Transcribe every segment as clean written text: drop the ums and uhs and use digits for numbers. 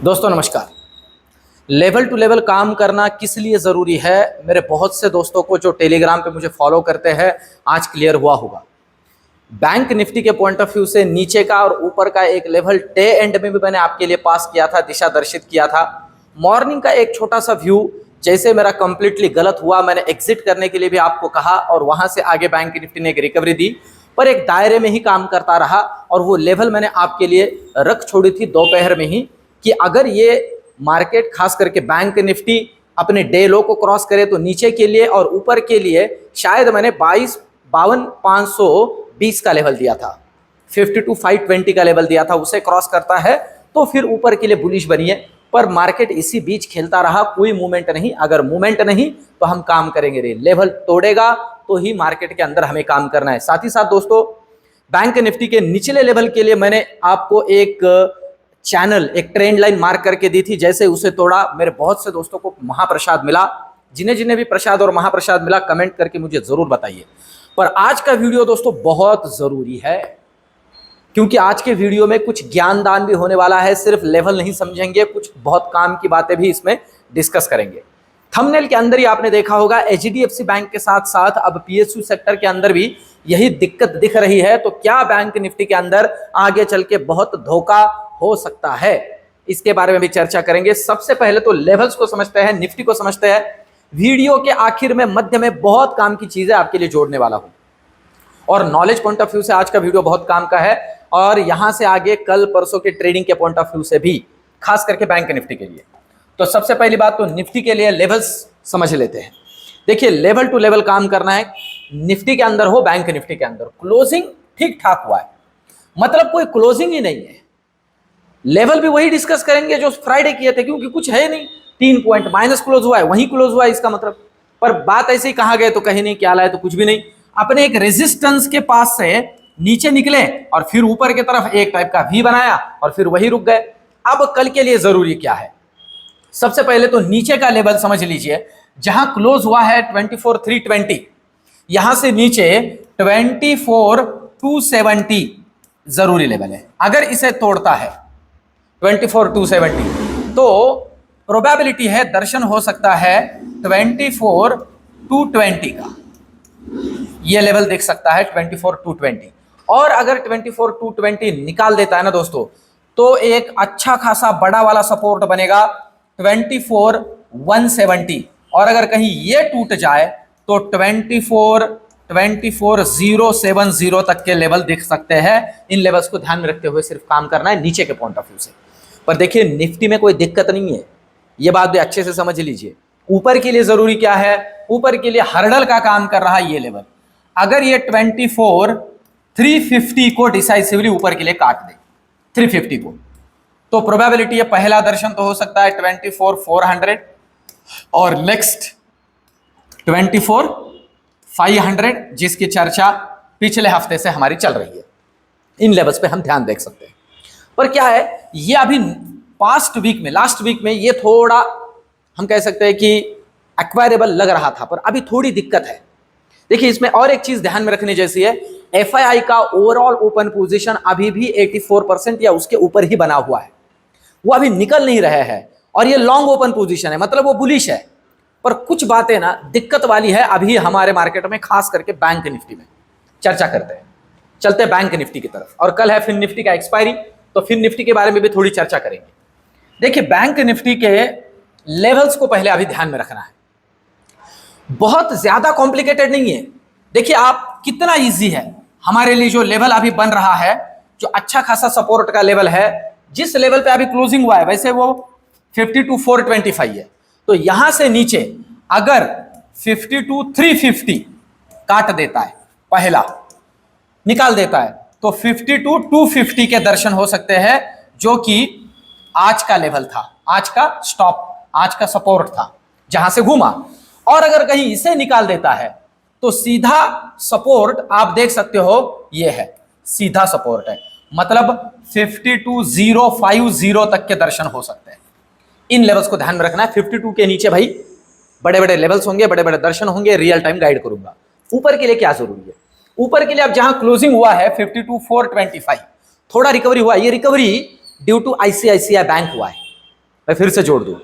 दोस्तों नमस्कार। Level two level काम करना किस लिए ज़रूरी है, मेरे बहुत से दोस्तों को जो टेलीग्राम पे मुझे फॉलो करते हैं आज क्लियर हुआ होगा। बैंक निफ्टी के पॉइंट ऑफ व्यू से नीचे का और ऊपर का एक लेवल डे एंड में भी मैंने आपके लिए पास किया था, दिशा दर्शित किया था। मॉर्निंग का एक छोटा सा व्यू जैसे मेरा कंप्लीटली गलत हुआ, मैंने एग्जिट करने के लिए भी आपको कहा और वहां से आगे बैंक निफ्टी ने एक रिकवरी दी, पर एक दायरे में ही काम करता रहा और वो लेवल मैंने आपके लिए रख छोड़ी थी दोपहर में ही कि अगर ये मार्केट खास करके बैंक निफ्टी अपने डे लो को क्रॉस करे तो नीचे के लिए और ऊपर के लिए शायद मैंने 52,520 का लेवल दिया था, 52,520 का लेवल दिया था, उसे क्रॉस करता है तो फिर ऊपर के लिए बुलिश बनिए। पर मार्केट इसी बीच खेलता रहा, कोई मूवमेंट नहीं। अगर मूवमेंट नहीं तो हम काम करेंगे रे, लेवल तोड़ेगा तो ही मार्केट के अंदर हमें काम करना है। साथ ही साथ दोस्तों बैंक निफ्टी के निचले लेवल के लिए मैंने आपको एक चैनल, एक ट्रेंड लाइन मार्क करके दी थी, जैसे उसे तोड़ा मेरे बहुत से दोस्तों को महाप्रसाद मिला। जिन्हें जिन्हें भी प्रसाद और महाप्रसाद मिला कमेंट करके मुझे जरूर बताइए। पर आज का वीडियो दोस्तों बहुत जरूरी है क्योंकि आज के वीडियो में कुछ ज्ञान दान भी होने वाला है। सिर्फ लेवल नहीं समझेंगे, कुछ बहुत काम की बातें भी इसमें डिस्कस करेंगे। थंबनेल के अंदर ही आपने देखा होगा एचडीएफसी बैंक के साथ साथ अब पीएसयू सेक्टर के अंदर भी यही दिक्कत दिख रही है। तो क्या बैंक निफ्टी के अंदर आगे चल के बहुत धोखा हो सकता है, इसके बारे में भी चर्चा करेंगे। सबसे पहले तो लेवल्स को समझते हैं, निफ्टी को समझते हैं। वीडियो के आखिर में मध्य में बहुत काम की चीजें आपके लिए जोड़ने वाला हूं और नॉलेज पॉइंट ऑफ व्यू से आज का वीडियो बहुत काम का है और यहां से आगे कल परसों के ट्रेडिंग के पॉइंट ऑफ व्यू से भी, खास करके बैंक निफ्टी के लिए। तो सबसे पहली बात तो निफ्टी के लिए लेवल्स समझ लेते हैं। देखिए लेवल टू लेवल काम करना है, निफ्टी के अंदर हो बैंक निफ्टी के अंदर। क्लोजिंग ठीक ठाक हुआ है, मतलब कोई क्लोजिंग ही नहीं है। लेवल भी वही डिस्कस करेंगे जो फ्राइडे किए थे, क्योंकि कुछ है नहीं। 3 पॉइंट माइनस क्लोज हुआ है, वही क्लोज हुआ है इसका मतलब। पर बात ऐसे ही कहा गए तो कहीं नहीं, क्या लाए तो कुछ भी नहीं। अपने एक रेजिस्टेंस के पास से नीचे निकले और फिर ऊपर की तरफ एक टाइप का वी बनाया और फिर वही रुक गए। अब कल के लिए जरूरी क्या है, सबसे पहले तो नीचे का लेवल समझ लीजिए, जहां क्लोज हुआ है 24,320, यहां से नीचे 24,270 जरूरी लेवल है। अगर इसे तोड़ता है 24,270 तो प्रोबेबिलिटी है दर्शन हो सकता है 24,220 का। यह लेवल देख सकता है 24,220 और अगर 24,220 निकाल देता है ना दोस्तों तो एक अच्छा खासा बड़ा वाला सपोर्ट बनेगा 24,170 और अगर कहीं ये टूट जाए तो 24,070 तक के लेवल दिख सकते हैं। इन लेवल्स को ध्यान में रखते हुए सिर्फ काम करना है नीचे के पॉइंट ऑफ व्यू से। पर देखिए निफ्टी में कोई दिक्कत नहीं है, ये बात भी अच्छे से समझ लीजिए। ऊपर के लिए जरूरी क्या है, ऊपर के लिए हर्डल का काम कर रहा है ये लेवल। अगर ये 24,350 को डिसाइसिवली ऊपर के लिए काट दे 350 को, तो प्रोबेबिलिटी है पहला दर्शन तो हो सकता है 24,400 और नेक्स्ट 24,500, जिसकी चर्चा पिछले हफ्ते से हमारी चल रही है। इन लेवल्स पे हम ध्यान देख सकते हैं। पर क्या है, ये अभी पास्ट वीक में, लास्ट वीक में ये थोड़ा हम कह सकते हैं कि एक्वायरेबल लग रहा था, पर अभी थोड़ी दिक्कत है। देखिए इसमें और एक चीज ध्यान में रखने जैसी है, एफआईआई का ओवरऑल ओपन पोजीशन अभी भी 84% या उसके ऊपर ही बना हुआ है, वो अभी निकल नहीं रहे हैं और ये लॉन्ग ओपन पोजीशन है, मतलब वो बुलिश है। पर कुछ बातें ना दिक्कत वाली है अभी हमारे मार्केट में, खास करके बैंक निफ्टी में। चर्चा करते हैं, चलते हैं बैंक निफ्टी की तरफ। और कल है फिन निफ्टी का एक्सपायरी, तो फिन निफ्टी के बारे में भी थोड़ी चर्चा करेंगे। देखिए बैंक निफ्टी के लेवल्स को पहले अभी ध्यान में रखना है, बहुत ज्यादा कॉम्प्लिकेटेड नहीं है। देखिए आप कितना इजी है हमारे लिए, जो लेवल अभी बन रहा है, जो अच्छा खासा सपोर्ट का लेवल है, जिस लेवल पे अभी क्लोजिंग हुआ है, वैसे वो 52,425 है। तो यहां से नीचे अगर 52,350 काट देता है, पहला निकाल देता है, तो 52,250 के दर्शन हो सकते हैं, जो कि आज का लेवल था, आज का स्टॉप, आज का सपोर्ट था जहां से घूमा। और अगर कहीं इसे निकाल देता है तो सीधा सपोर्ट आप देख सकते हो, ये है सीधा सपोर्ट है, मतलब 52,050 तक के दर्शन हो सकते हैं। इन लेवल्स को ध्यान में रखना है। 52 के नीचे भाई बड़े बड़े लेवल्स होंगे, बड़े बड़े दर्शन होंगे, रियल टाइम गाइड करूंगा। ऊपर के लिए क्या जरूरी है, ऊपर के लिए अब जहां क्लोजिंग हुआ है 52,425, थोड़ा रिकवरी हुआ। ये recovery due to ICICI bank हुआ है, मैं फिर से जोड़ दूं,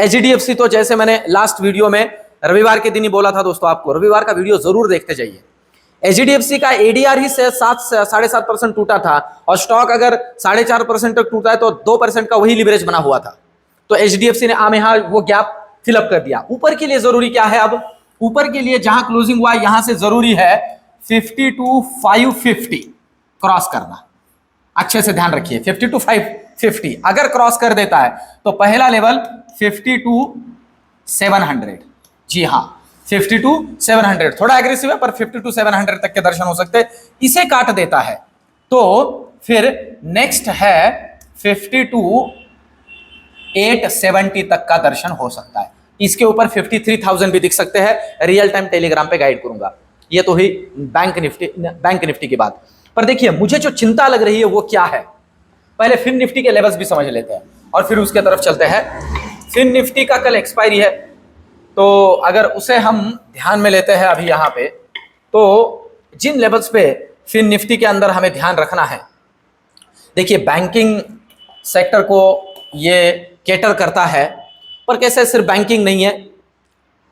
एचडीएफसी तो जैसे मैंने लास्ट वीडियो में रविवार के दिन ही बोला था दोस्तों, आपको रविवार का वीडियो जरूर देखते जाइए। एचडीएफसी का एडीआर ही से 7.5% टूटा था और स्टॉक अगर 4.5% तक टूटा है तो 2% का वही लिवरेज बना हुआ था। तो एचडीएफसी ने आम यहां वो गैप फिलअप कर दिया। ऊपर के लिए जरूरी क्या है, अब ऊपर के लिए जहां क्लोजिंग हुआ यहां से जरूरी है 52,550 क्रॉस करना। अच्छे से ध्यान रखिए, 52,550 अगर क्रॉस कर देता है तो पहला लेवल 52,700, जी हाँ 52,700, थोड़ा एग्रेसिव है पर 52,700 तक के दर्शन हो सकते हैं। इसे काट देता है तो फिर नेक्स्ट है 52,870 तक का दर्शन हो सकता है। इसके ऊपर 53,000 भी दिख सकते हैं। रियल टाइम टेलीग्राम पे गाइड करूंगा। ये तो ही बैंक निफ्टी की बात। पर देखिए मुझे जो चिंता लग रही है वो क्या है, पहले फिन निफ्टी के लेवल्स भी समझ लेते हैं और फिर उसके तरफ चलते हैं। फिन निफ्टी का कल एक्सपायरी है, तो अगर उसे हम ध्यान में लेते हैं अभी यहाँ पे, तो जिन लेवल्स पे फिन निफ्टी के अंदर हमें ध्यान रखना है, देखिए बैंकिंग सेक्टर को ये केटर करता है, पर कैसे सिर्फ बैंकिंग नहीं है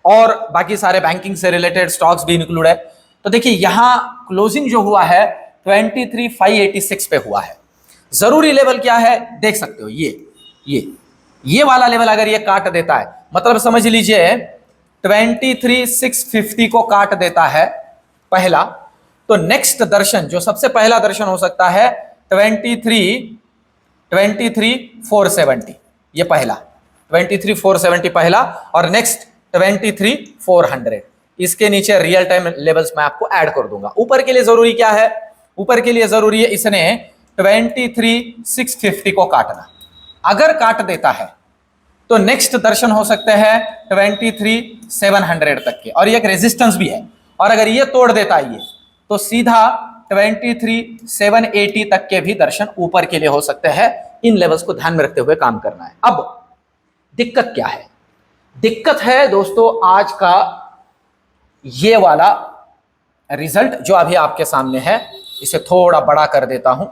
और बाकी सारे बैंकिंग से रिलेटेड स्टॉक्स भी इंक्लूड है। तो देखिए यहां क्लोजिंग जो हुआ है 23,586 पे हुआ है। जरूरी लेवल क्या है देख सकते हो, ये वाला लेवल अगर ये काट देता है, मतलब समझ लीजिए 23,650 को काट देता है पहला, तो नेक्स्ट दर्शन जो सबसे पहला दर्शन हो सकता है 23,470, ये पहला 23,470 पहला, और नेक्स्ट 23,400। इसके नीचे रियल टाइम लेवल्स मैं आपको ऐड कर दूंगा। ऊपर के लिए जरूरी क्या है, ऊपर के लिए जरूरी है इसने 23,650 को काटना। अगर काट देता है तो नेक्स्ट दर्शन हो सकते हैं 23,700 तक के, और ये एक रेजिस्टेंस भी है। और अगर ये तोड़ देता है ये, तो सीधा 23,780 तक के भी दर्शन ऊपर के लिए हो सकते हैं। इन लेवल्स को ध्यान में रखते हुए काम करना है। अब दिक्कत क्या है, दिक्कत है दोस्तों आज का ये वाला रिजल्ट जो अभी आपके सामने है। इसे थोड़ा बड़ा कर देता हूं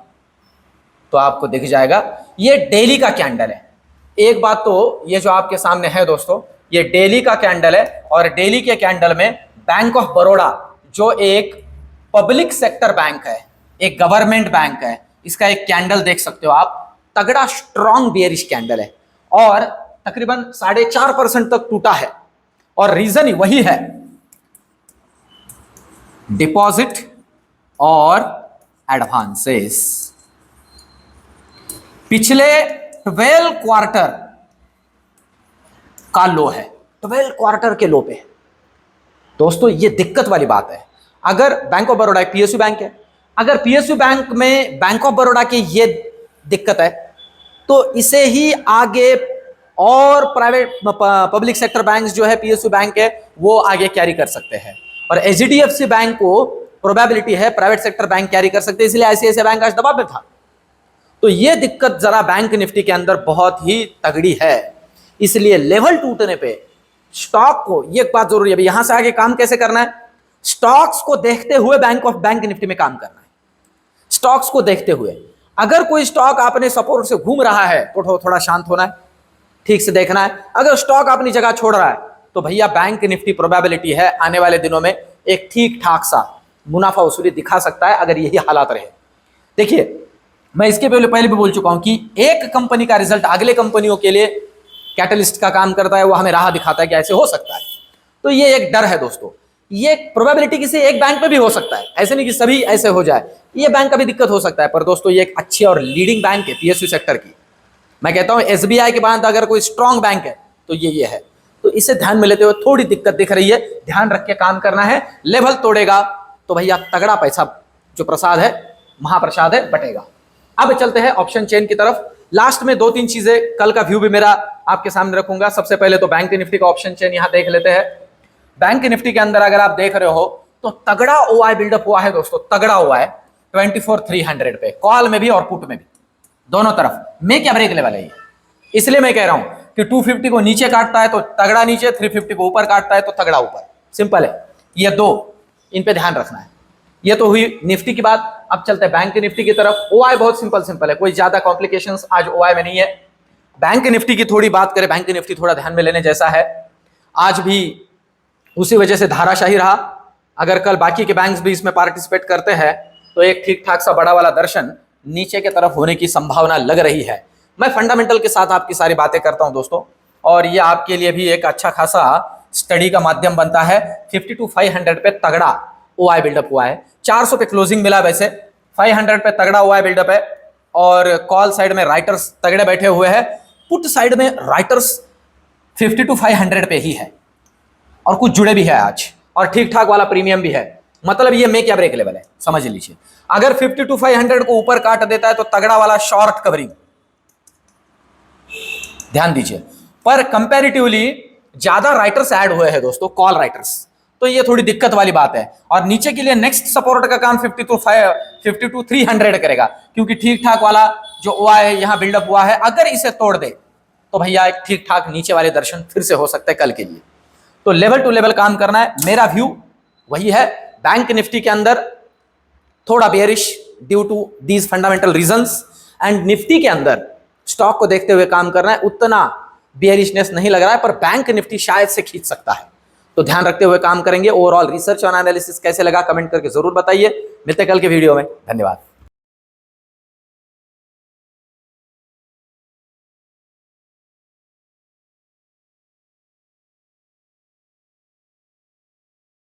तो आपको दिख जाएगा। ये डेली का कैंडल है। एक बात तो ये जो आपके सामने है दोस्तों, ये डेली का कैंडल है, और डेली के कैंडल में बैंक ऑफ बड़ौदा जो एक पब्लिक सेक्टर बैंक है, एक गवर्नमेंट बैंक है, इसका एक कैंडल देख सकते हो आप। तगड़ा स्ट्रॉन्ग बेयरिश कैंडल है और तकरीबन 4.5% तक टूटा है, और रीजन ही वही है, डिपॉजिट और एडवांसेस। पिछले 12 क्वार्टर का लो है, 12 क्वार्टर के लो पे दोस्तों। ये दिक्कत वाली बात है। अगर बैंक ऑफ बड़ौदा एक पीएसयू बैंक है, अगर पीएसयू बैंक में बैंक ऑफ बड़ौदा की ये दिक्कत है, तो इसे ही आगे और प्राइवेट पब्लिक सेक्टर बैंक्स जो है पीएसयू बैंक है वो आगे कैरी कर सकते हैं, और एचडीएफसी बैंक को प्रोबेबिलिटी है प्राइवेट सेक्टर बैंक कैरी कर सकते हैं, इसलिए आईसीआईसीआई बैंक आज दबाव में था। तो ये दिक्कत जरा बैंक निफ्टी के अंदर बहुत ही तगड़ी है। इसलिए लेवल टूटने पे स्टॉक को, ये बात जरूरी है, अभी यहां से आगे काम कैसे करना है, स्टॉक्स को देखते हुए बैंक निफ्टी में काम करना है। स्टॉक्स को देखते हुए, अगर कोई स्टॉक अपने सपोर्ट से घूम रहा है तो थोड़ा शांत होना है, ठीक से देखना है। अगर स्टॉक अपनी जगह छोड़ रहा है तो भैया बैंक निफ्टी प्रोबेबिलिटी है आने वाले दिनों में एक ठीक ठाक सा मुनाफा वसूली दिखा सकता है, अगर यही हालात रहे। देखिए मैं इसके पहले भी बोल चुका हूं कि एक कंपनी का रिजल्ट अगले कंपनियों के लिए कैटलिस्ट का काम करता है, वो हमें राह दिखाता है कि ऐसे हो सकता है। तो ये एक डर है दोस्तों, ये प्रोबेबिलिटी किसी एक बैंक पे भी हो सकता है, ऐसे नहीं कि सभी ऐसे हो जाए। ये बैंक का भी दिक्कत हो सकता है, पर दोस्तों ये एक अच्छी और लीडिंग बैंक है पीएसयू सेक्टर की। मैं कहता हूं एसबीआई के बाद अगर कोई स्ट्रॉन्ग बैंक है तो ये है। तो इसे ध्यान में लेते हुए थोड़ी दिक्कत दिख रही है, ध्यान रख के काम करना है। लेवल तोड़ेगा तो भैया तगड़ा पैसा जो प्रसाद है, महाप्रसाद है, बटेगा। अब चलते हैं ऑप्शन चेन की तरफ। लास्ट में 2-3 चीजें कल का व्यू भी मेरा आपके सामने रखूंगा। सबसे पहले तो बैंक निफ्टी का ऑप्शन चेन यहां देख लेते हैं। बैंक निफ्टी के अंदर अगर आप देख रहे हो तो तगड़ा ओआई बिल्डअप हुआ है दोस्तों, तगड़ा हुआ है 24,300 पे, कॉल में भी और पुट में भी, दोनों तरफ। मेक या ब्रेक लेवल है ये, इसलिए मैं कह रहा हूं कि 250 को नीचे काटता है तो तगड़ा नीचे, 350 को ऊपर काटता है तो तगड़ा ऊपर। सिंपल है, ये दो इन पे ध्यान रखना है। ये तो हुई निफ्टी की बात। अब चलते हैं बैंक निफ्टी की तरफ। ओआई बहुत सिंपल है, कोई ज्यादा कॉम्प्लिकेशंस आज ओआई में नहीं है। बैंक निफ्टी की थोड़ी बात करें, बैंक निफ्टी थोड़ा ध्यान में लेने जैसा है। आज भी उसी वजह से धाराशाही रहा। अगर कल बाकी के बैंक्स भी इसमें पार्टिसिपेट करते हैं तो एक ठीक ठाक सा बड़ा वाला दर्शन नीचे की तरफ होने की संभावना लग रही है। मैं फंडामेंटल के साथ आपकी सारी बातें करता हूं दोस्तों, और ये आपके लिए भी एक अच्छा खासा स्टडी का माध्यम बनता है। 52,500 पे तगड़ा ओआई बिल्डअप हुआ है, 400 पे क्लोजिंग मिला, वैसे 500 पे तगड़ा ओआई बिल्डअप है, और कॉल साइड में राइटर्स तगड़े बैठे हुए हैं, पुट साइड में राइटर्स 52,500 पे ही है, और कुछ जुड़े भी है आज, और ठीक ठाक वाला प्रीमियम भी है। मतलब ये मेक या ब्रेक लेवल है, समझ लीजिए। अगर 52,500 को ऊपर काट देता है तो तगड़ा वाला शॉर्ट कवरिंग, ध्यान दीजिए। पर कंपैरेटिवली ज्यादा राइटर्स ऐड हुए हैं दोस्तों, कॉल राइटर्स, तो ये थोड़ी दिक्कत वाली बात है। और नीचे के लिए नेक्स्ट सपोर्ट का काम 52,300 करेगा, क्योंकि ठीक ठाक वाला जो हुआ है यहां बिल्डअप हुआ है, अगर इसे तोड़ दे तो भैया एक ठीक ठाक नीचे वाले दर्शन फिर से हो सकते हैं कल के लिए। तो लेवल टू लेवल काम करना है, मेरा व्यू वही है। बैंक निफ्टी के अंदर थोड़ा bearish due to these fundamental reasons, and Nifty के अंदर स्टॉक को देखते हुए काम करना है। उतना बेयरिशनेस नहीं लग रहा है, पर बैंक निफ्टी शायद से खींच सकता है, तो ध्यान रखते हुए काम करेंगे। ओवरऑल रिसर्च और एनालिसिस कैसे लगा कमेंट करके जरूर बताइए। मिलते कल के वीडियो में, धन्यवाद।